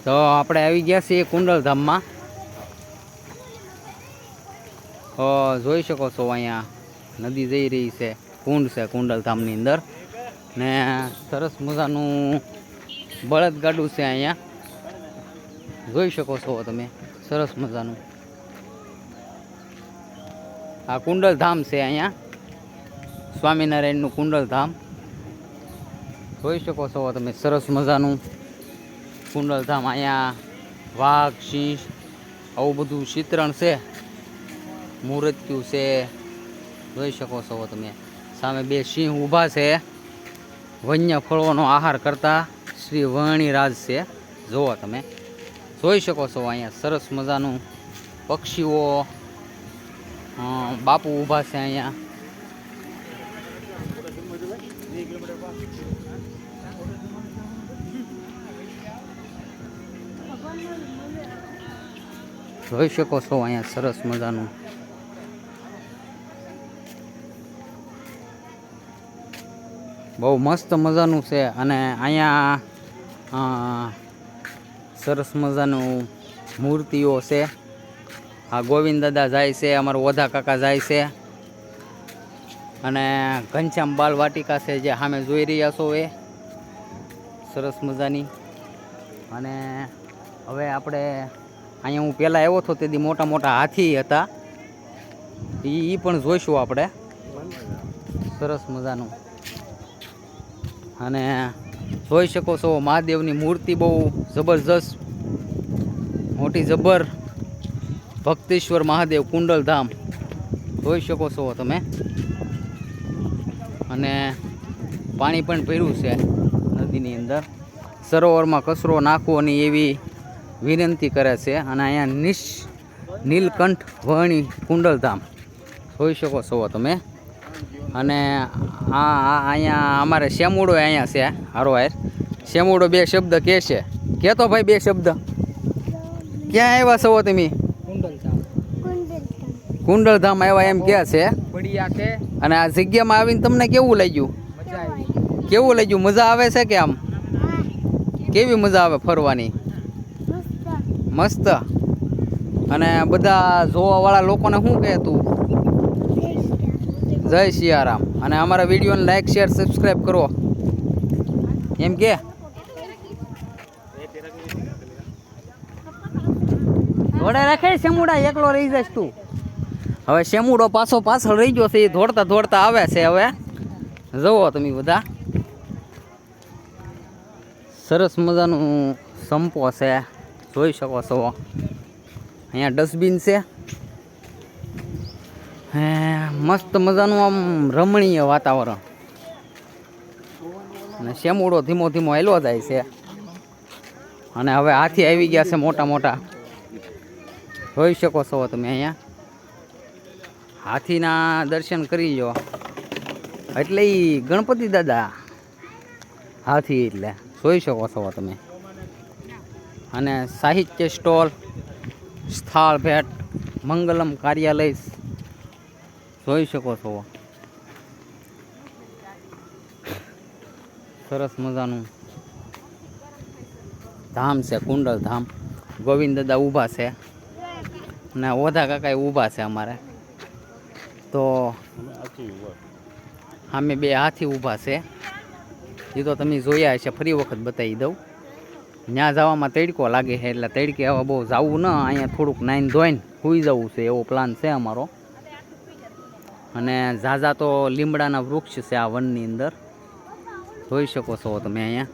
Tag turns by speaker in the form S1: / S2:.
S1: તો આપણે આવી ગયા છીએ કુંડલધામમાં. જોઈ શકો છો અહીંયા નદી જઈ રહી છે, કુંડ છે કુંડલધામની અંદર ને સરસ મજાનું બળદગાડું છે અહીંયા, જોઈ શકો છો તમે. સરસ મજાનું આ કુંડલધામ છે અહીંયા, સ્વામિનારાયણનું કુંડલધામ જોઈ શકો છો તમે. સરસ મજાનું કુંડલધામ. અહીંયા વાઘ, સિંહ આવું બધું ચિત્રણ છે, મૂર્તિઓ છે, જોઈ શકો છો તમે. સામે બે સિંહ ઊભા છે, વન્ય ફળોનો આહાર કરતા શ્રી વણિરાજ છે, જુઓ તમે. જોઈ શકો છો અહીંયા સરસ મજાનું પક્ષીઓ, બાપુ ઊભા છે અહીંયા. જોઈ શકો છો અહીંયા સરસ મજાનું બહુ મસ્ત મજાનું છે. અને અહીંયા સરસ મજાનું મૂર્તિઓ છે. આ ગોવિંદ દાદા જાય છે, અમારા ઓધા કાકા જાય છે, અને ઘનશ્યામ બાલ વાટિકા છે જે સામે જોઈ રહ્યા છો એ સરસ મજાની. અને હવે આપણે અહીંયા હું પહેલાં આવ્યો હતો તેથી મોટા મોટા હાથી હતા, એ પણ જોઈશું આપણે. સરસ મજાનું. અને જોઈ શકો છો મહાદેવની મૂર્તિ બહુ જબરજસ્ત મોટી, જબર ભક્તેશ્વર મહાદેવ કુંડલધામ જોઈ શકો છો તમે. અને પાણી પણ ભર્યું છે નદીની અંદર. સરોવરમાં કચરો નાખવો નહીં એવી વિનંતી કરે છે. અને અહીંયા નીલકંઠ વણી કુંડલધામ જોઈ શકો છો તમે. અને અહીંયા અમારે શેમુડો અહીંયા છે હારોહાર. શેમુડો બે શબ્દ કહે છે, કહેતો ભાઈ બે શબ્દ. ક્યાં આવ્યા છો તમે? કુંડલધામ આવ્યા એમ કહે છે. અને આ જગ્યામાં આવીને તમને કેવું લાગ્યું? કેવું લાગ્યું? મજા આવે છે કે આમ? કેવી મજા આવે ફરવાની? મસ્ત. અને બધા જોવાવાળા લોકોને શું કહે તું? જય સિયારામ. અને અમારા વિડીયોને લાઈક, શેર, સબસ્ક્રાઈબ કરો એમ કે. ઘોડે રાખે શેમુડા, એકલો રહી જઈશ તું. હવે શેમુડો પાછળ રહી ગયો છે, એ દોડતા દોડતા આવે છે. હવે જુઓ તમે બધા, સરસ મજાનું સંપો છે, જોઈ શકો છો. અહીંયા ડસ્ટબિન છે. મસ્ત મજાનું આમ રમણીય વાતાવરણ. અને શેમુડો ધીમો ધીમો હેલો જાય છે. અને હવે હાથી આવી ગયા છે મોટા મોટા, જોઈ શકો છો તમે. અહીંયા હાથીના દર્શન કરી લો. એટલે એ ગણપતિ દાદા હાથી, એટલે જોઈ શકો છો તમે. અને સાહિત્ય સ્ટોલ, સ્થળ ભેટ, મંગલમ કાર્યાલય જોઈ શકો છો. સરસ મજાનું ધામ છે કુંડલધામ. ગોવિંદ દાદા ઊભા છે અને ઓધા કાકા ઊભા છે અમારે. તો સામે બે હાથી ઊભા છે, એ તો તમે જોયા હશે. ફરી વખત બતાવી દઉં. ત્યાં જવામાં તડકો લાગે છે, એટલે તડકે હવે બહુ જવું ન, અહીંયા થોડુંક નાઈને ધોઈને સૂઈ જવું છે એવો પ્લાન છે અમારો. અને ઝાઝા તો લીમડાના વૃક્ષ છે આ વનની અંદર, જોઈ શકો છો તમે અહીંયા.